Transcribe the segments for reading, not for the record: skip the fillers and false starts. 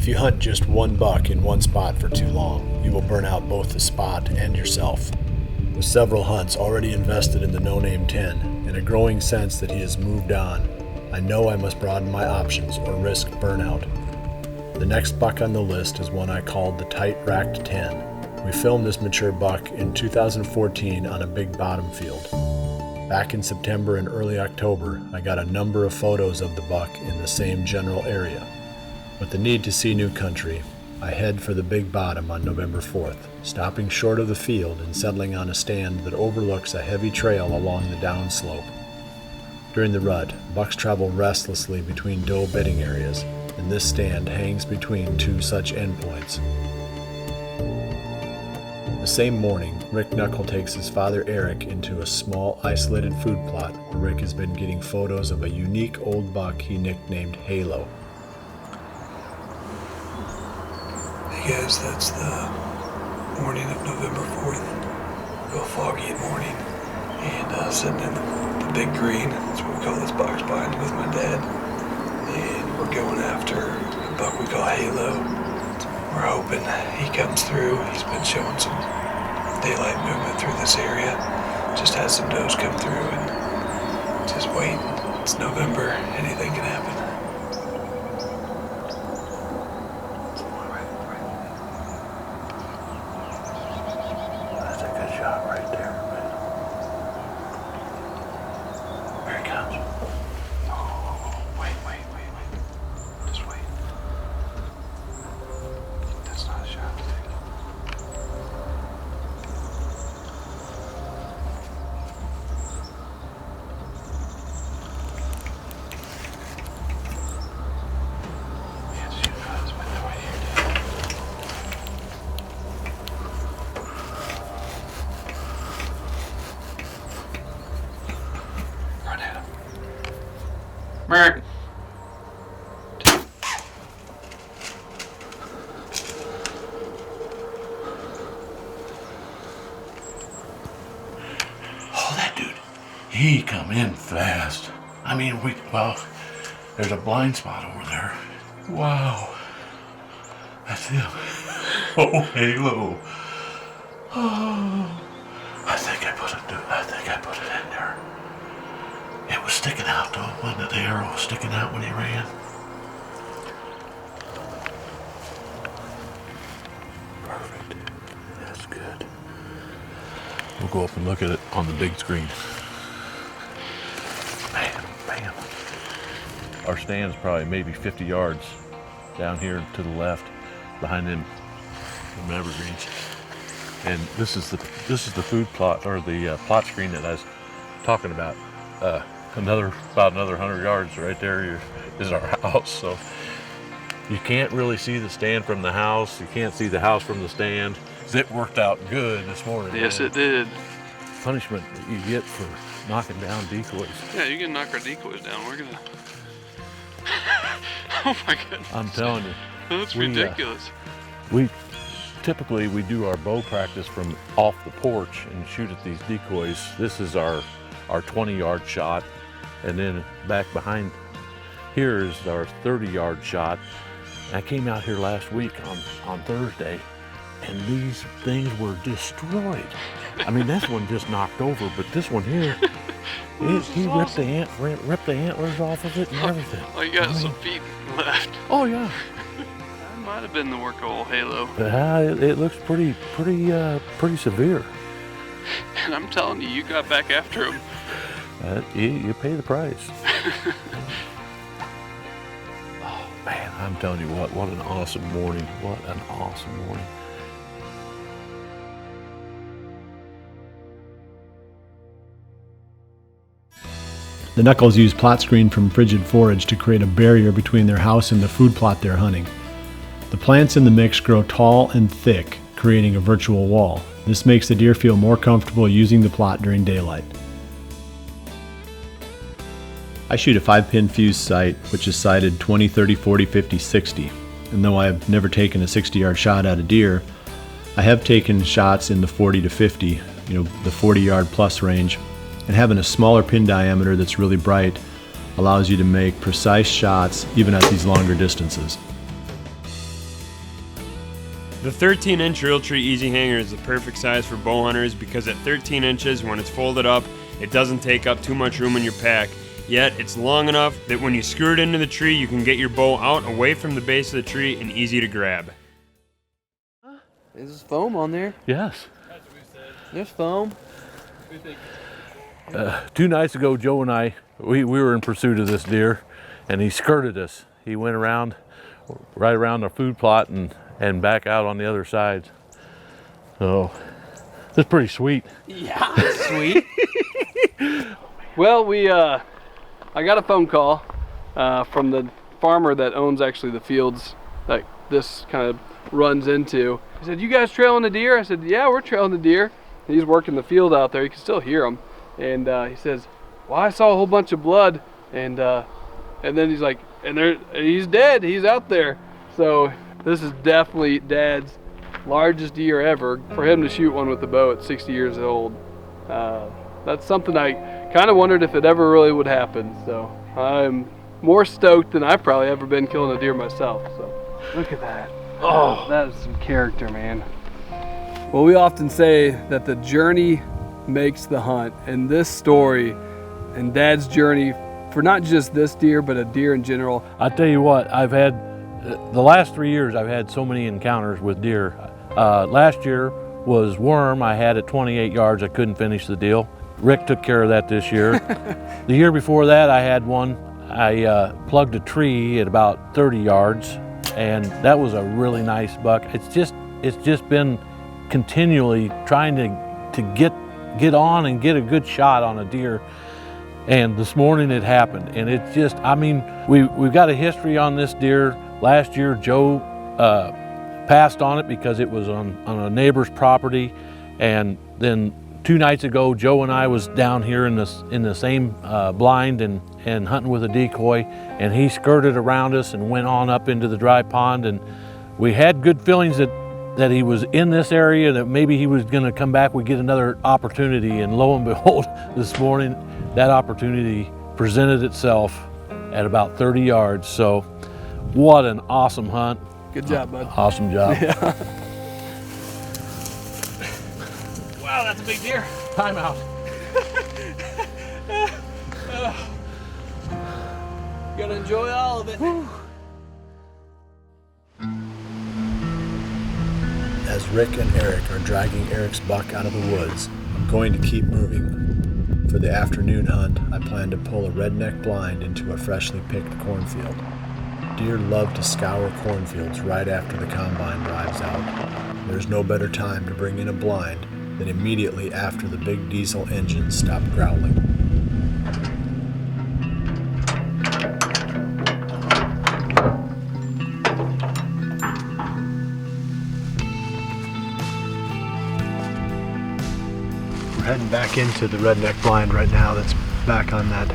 If you hunt just one buck in one spot for too long, you will burn out both the spot and yourself. With several hunts already invested in the No Name 10 and a growing sense that he has moved on, I know I must broaden my options or risk burnout. The next buck on the list is one I called the Tight Racked 10. We filmed this mature buck in 2014 on a big bottom field. Back in September and early October, I got a number of photos of the buck in the same general area. With the need to see new country, I head for the big bottom on November 4th, stopping short of the field and settling on a stand that overlooks a heavy trail along the downslope. During the rut, bucks travel restlessly between doe bedding areas, and this stand hangs between two such endpoints. The same morning, Rick Knochel takes his father Eric into a small isolated food plot where Rick has been getting photos of a unique old buck he nicknamed Halo. Hey guys, that's the morning of November 4th, real foggy morning, and sitting in the big green, that's what we call this box bind, with my dad, and we're going after a buck we call Halo. We're hoping he comes through. He's been showing some daylight movement through this area, just had some does come through, and just waiting. It's November, anything can happen. Mark. Oh, that dude, he come in fast. I mean, there's a blind spot over there. Wow. That's him. Oh, Halo. Oh, I think I put it in there. It was sticking out though, wasn't it? The arrow was sticking out when he ran. Perfect. That's good. We'll go up and look at it on the big screen. Bam. Our stand's probably maybe 50 yards down here to the left, behind them evergreens. And this is the food plot, or the plot screen that I was talking about. About another 100 yards right there is our house. So you can't really see the stand from the house. You can't see the house from the stand. It worked out good this morning. Yes, man. it did. Punishment that you get for knocking down decoys. Yeah, you can knock our decoys down. We're gonna. Oh my goodness. I'm telling you. That's ridiculous. We typically do our bow practice from off the porch and shoot at these decoys. This is our 20-yard shot, and then back behind here is our 30-yard shot. I came out here last week on Thursday, and these things were destroyed. I mean, this one just knocked over, but this one here, he ripped the antlers off of it and everything. Oh, you got some feet left. Oh yeah. That might have been the work of old Halo. It looks pretty severe. And I'm telling you, you got back after him. You pay the price. Oh man, I'm telling you what an awesome morning. What an awesome morning. The Knochels use plot screen from frigid forage to create a barrier between their house and the food plot they're hunting. The plants in the mix grow tall and thick, creating a virtual wall. This makes the deer feel more comfortable using the plot during daylight. I shoot a 5-pin fuse sight, which is sighted 20, 30, 40, 50, 60. And though I have never taken a 60-yard shot at a deer, I have taken shots in the 40 to 50, the 40-yard plus range. And having a smaller pin diameter that's really bright allows you to make precise shots even at these longer distances. The 13-inch Realtree Easy Hanger is the perfect size for bow hunters because at 13 inches, when it's folded up, it doesn't take up too much room in your pack. Yet, it's long enough that when you screw it into the tree, you can get your bow out away from the base of the tree and easy to grab. There's foam on there. Yes. There's foam. 2 nights ago, Joe and I, we were in pursuit of this deer, and he skirted us. He went around, right around our food plot and back out on the other side. So, that's pretty sweet. Yeah, sweet. Well, I got a phone call from the farmer that owns actually the fields that this kind of runs into. He said, "You guys trailing the deer?" I said, "Yeah, we're trailing the deer." He's working the field out there. You can still hear them. And he says, "Well, I saw a whole bunch of blood." And then he's like, he's dead. He's out there. So this is definitely Dad's largest deer ever. For him to shoot one with the bow at 60 years old, that's something I kind of wondered if it ever really would happen. So I'm more stoked than I've probably ever been killing a deer myself. So look at that. Oh, that is some character, man. Well, we often say that the journey makes the hunt, and this story and Dad's journey for not just this deer, but a deer in general. I tell you what, I've had, the last 3 years, I've had so many encounters with deer. Last year was worm. I had at 28 yards. I couldn't finish the deal. Rick took care of that this year. The year before that, I had one. I plugged a tree at about 30 yards, and that was a really nice buck. It's just been continually trying to get on and get a good shot on a deer. And this morning it happened, and it's just, I mean, we've got a history on this deer. Last year, Joe passed on it because it was on a neighbor's property, and then 2 nights ago, Joe and I was down here in the same blind and hunting with a decoy, and he skirted around us and went on up into the dry pond, and we had good feelings that he was in this area, that maybe he was going to come back, we'd get another opportunity, and lo and behold, this morning, that opportunity presented itself at about 30 yards. So what an awesome hunt. Good job, bud. Awesome job. Yeah. Wow, that's a big deer. Time out. Gonna enjoy all of it. As Rick and Eric are dragging Eric's buck out of the woods, I'm going to keep moving. For the afternoon hunt, I plan to pull a redneck blind into a freshly picked cornfield. Deer love to scour cornfields right after the combine drives out. There's no better time to bring in a blind than immediately after the big diesel engines stop growling. We're heading back into the redneck blind right now that's back on that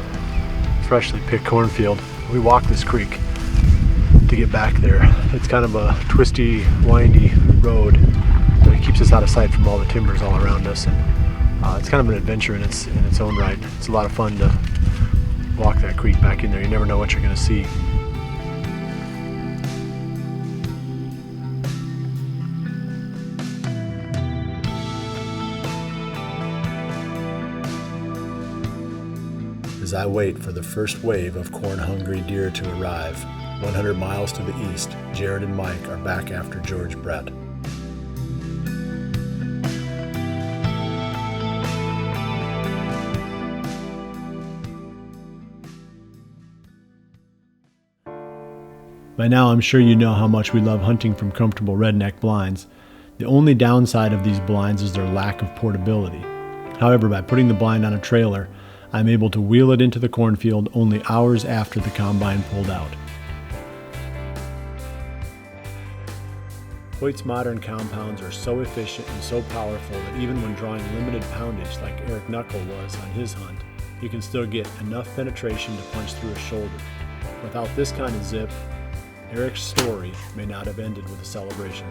freshly picked cornfield. We walked this creek to get back there. It's kind of a twisty, windy road, but it keeps us out of sight from all the timbers all around us. And it's kind of an adventure in its own right. It's a lot of fun to walk that creek back in there. You never know what you're going to see. As I wait for the first wave of corn-hungry deer to arrive, 100 miles to the east, Jared and Mike are back after George Brett. By now, I'm sure you know how much we love hunting from comfortable redneck blinds. The only downside of these blinds is their lack of portability. However, by putting the blind on a trailer, I'm able to wheel it into the cornfield only hours after the combine pulled out. Hoyt's modern compounds are so efficient and so powerful that even when drawing limited poundage like Eric Knochel was on his hunt, you can still get enough penetration to punch through a shoulder. Without this kind of zip, Eric's story may not have ended with a celebration.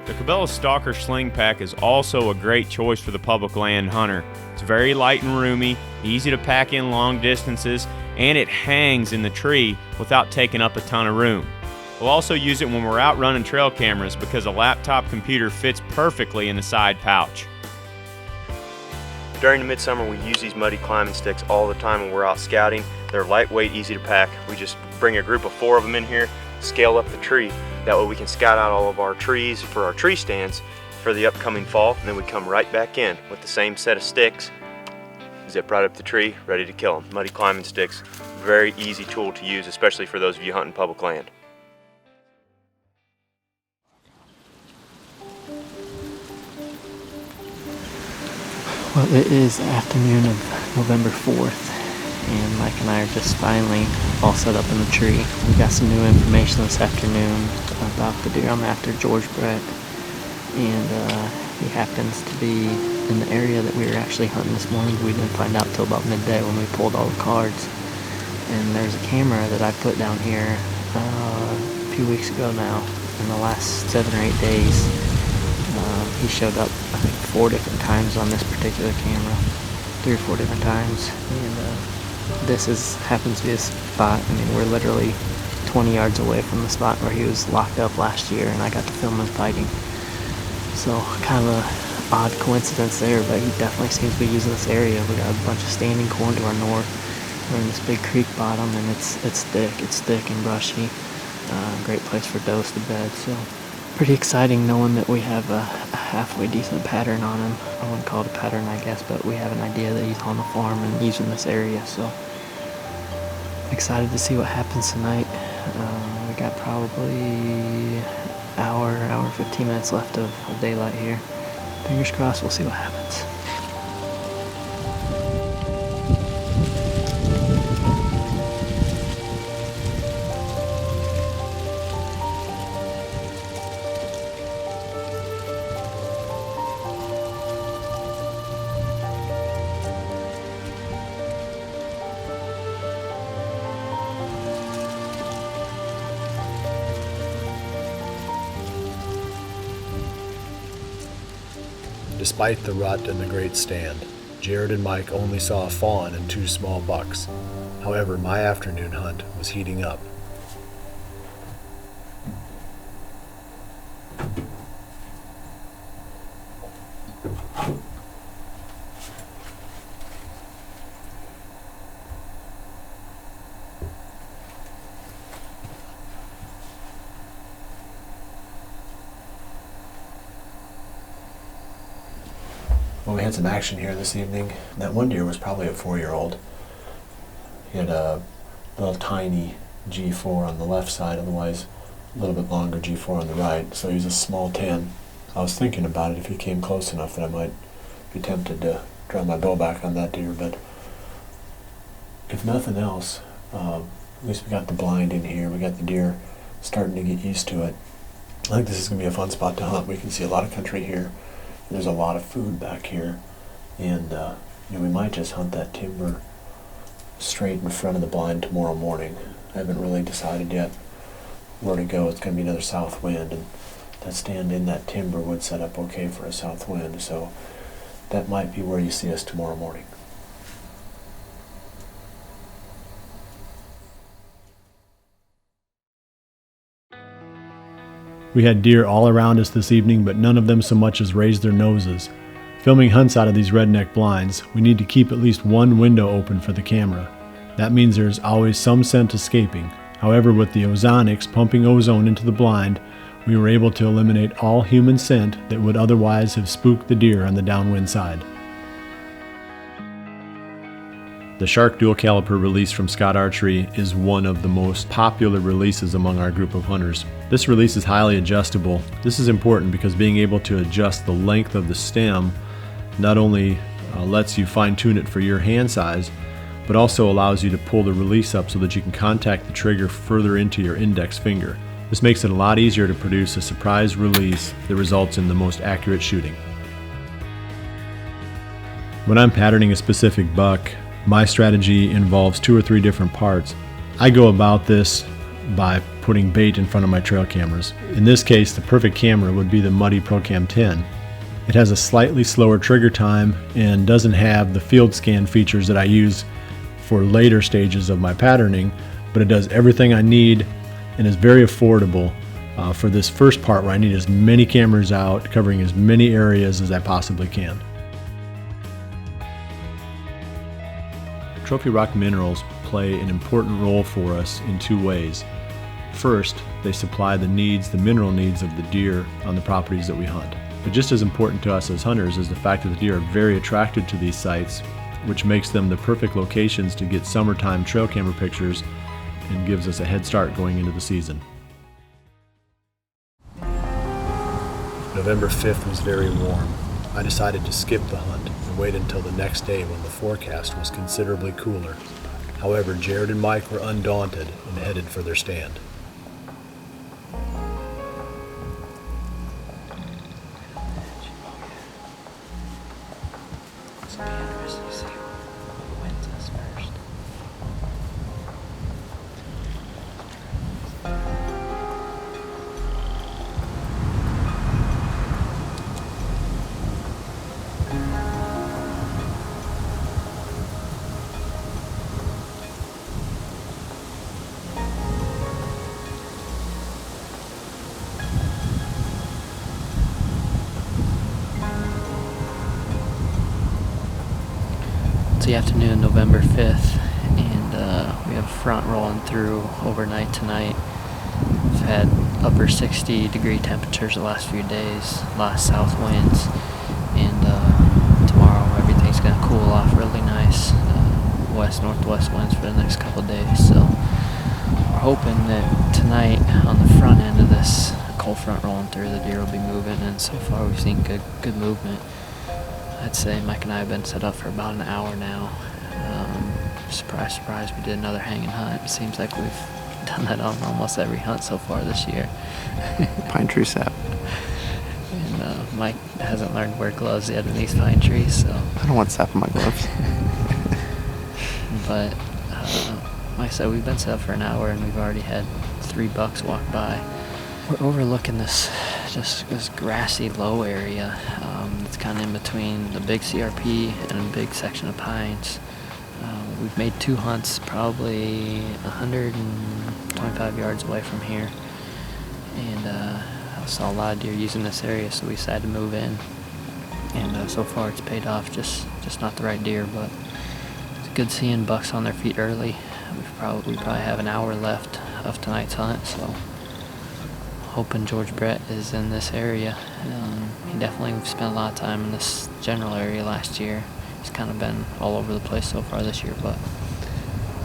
The Cabela Stalker Sling Pack is also a great choice for the public land hunter. It's very light and roomy, easy to pack in long distances, and it hangs in the tree without taking up a ton of room. We'll also use it when we're out running trail cameras because a laptop computer fits perfectly in the side pouch. During the midsummer, we use these muddy climbing sticks all the time when we're out scouting. They're lightweight, easy to pack. We just bring a group of 4 of them in here, scale up the tree. That way we can scout out all of our trees for our tree stands for the upcoming fall, and then we come right back in with the same set of sticks, zip right up the tree, ready to kill them. Muddy climbing sticks, very easy tool to use, especially for those of you hunting public land. Well, it is the afternoon of November 4th, and Mike and I are just finally all set up in the tree. We got some new information this afternoon about the deer I'm after, George Brett, and he happens to be in the area that we were actually hunting this morning. We didn't find out till about midday when we pulled all the cards. And there's a camera that I put down here a few weeks ago now. In the last 7 or 8 days, he showed up, I think, 4 different times on this particular camera, 3 or 4 different times. And this happens to be a spot. I mean, we're literally 20 yards away from the spot where he was locked up last year, and I got to film him fighting. So kind of a odd coincidence there, but he definitely seems to be using this area. We got a bunch of standing corn to our north. We're in this big creek bottom, and it's thick and brushy. Great place for does to bed. So pretty exciting knowing that we have a halfway decent pattern on him. I wouldn't call it a pattern, I guess, but we have an idea that he's on the farm and using this area. So excited to see what happens tonight. We got probably hour 15 minutes left of daylight here. Fingers crossed, we'll see what happens. Despite the rut and the great stand, Jared and Mike only saw a fawn and 2 small bucks. However, my afternoon hunt was heating up. Well, we had some action here this evening. That one deer was probably a 4-year-old. He had a little tiny G4 on the left side, otherwise a little bit longer G4 on the right. So he was a small 10. I was thinking about it if he came close enough that I might be tempted to draw my bow back on that deer, but if nothing else, at least we got the blind in here. We got the deer starting to get used to it. I think this is going to be a fun spot to hunt. We can see a lot of country here. There's a lot of food back here, and we might just hunt that timber straight in front of the blind tomorrow morning. I haven't really decided yet where to go. It's going to be another south wind, and that stand in that timber would set up okay for a south wind, so that might be where you see us tomorrow morning. We had deer all around us this evening, but none of them so much as raised their noses. Filming hunts out of these redneck blinds, we need to keep at least one window open for the camera. That means there's always some scent escaping. However, with the ozonics pumping ozone into the blind, we were able to eliminate all human scent that would otherwise have spooked the deer on the downwind side. The Shark Dual Caliper release from Scott Archery is one of the most popular releases among our group of hunters. This release is highly adjustable. This is important because being able to adjust the length of the stem not only lets you fine-tune it for your hand size, but also allows you to pull the release up so that you can contact the trigger further into your index finger. This makes it a lot easier to produce a surprise release that results in the most accurate shooting. When I'm patterning a specific buck, my strategy involves 2 or 3 different parts. I go about this by putting bait in front of my trail cameras. In this case, the perfect camera would be the Muddy ProCam 10. It has a slightly slower trigger time and doesn't have the field scan features that I use for later stages of my patterning, but it does everything I need and is very affordable for this first part where I need as many cameras out, covering as many areas as I possibly can. Trophy rock minerals play an important role for us in two ways. First, they supply the mineral needs of the deer on the properties that we hunt. But just as important to us as hunters is the fact that the deer are very attracted to these sites, which makes them the perfect locations to get summertime trail camera pictures and gives us a head start going into the season. November 5th was very warm. I decided to skip the hunt and wait until the next day when the forecast was considerably cooler. However, Jared and Mike were undaunted and headed for their stand. It's the afternoon, November 5th, and we have front rolling through overnight tonight. We've had upper 60-degree temperatures the last few days, a lot of south winds, and tomorrow everything's going to cool off really nice. West-northwest winds for the next couple of days, so we're hoping that tonight on the front end of this cold front rolling through, the deer will be moving, and so far we've seen good movement. I'd say Mike and I have been set up for about an hour now. Surprise, surprise, we did another hanging hunt. It seems like we've done that on almost every hunt so far this year. Pine tree sap. And Mike hasn't learned to wear gloves yet in these pine trees, so. I don't want sap on my gloves. But like I said, we've been set up for an hour and we've already had 3 bucks walk by. We're overlooking this grassy low area. It's kind of in between the big CRP and a big section of pines. We've made 2 hunts probably 125 yards away from here, and I saw a lot of deer using this area, so we decided to move in. And so far it's paid off. Just not the right deer, but it's good seeing bucks on their feet early. We probably have an hour left of tonight's hunt, so hoping George Brett is in this area. He definitely spent a lot of time in this general area last year. He's kind of been all over the place so far this year, but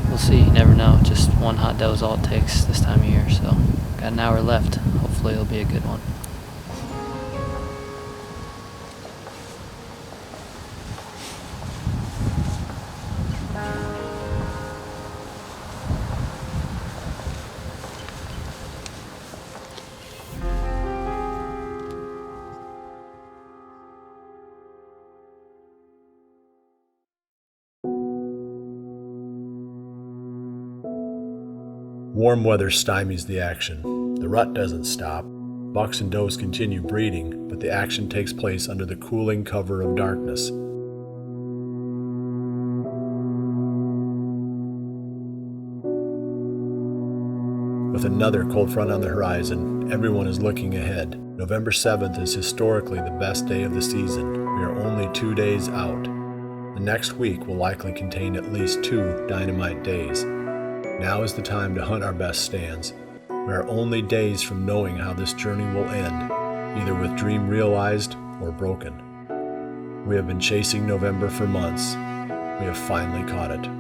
we'll see. You never know. Just one hot doe is all it takes this time of year, so got an hour left. Hopefully it'll be a good one. Warm weather stymies the action. The rut doesn't stop. Bucks and does continue breeding, but the action takes place under the cooling cover of darkness. With another cold front on the horizon, everyone is looking ahead. November 7th is historically the best day of the season. We are only 2 days out. The next week will likely contain at least 2 dynamite days. Now is the time to hunt our best stands. We are only days from knowing how this journey will end, either with dream realized or broken. We have been chasing November for months. We have finally caught it.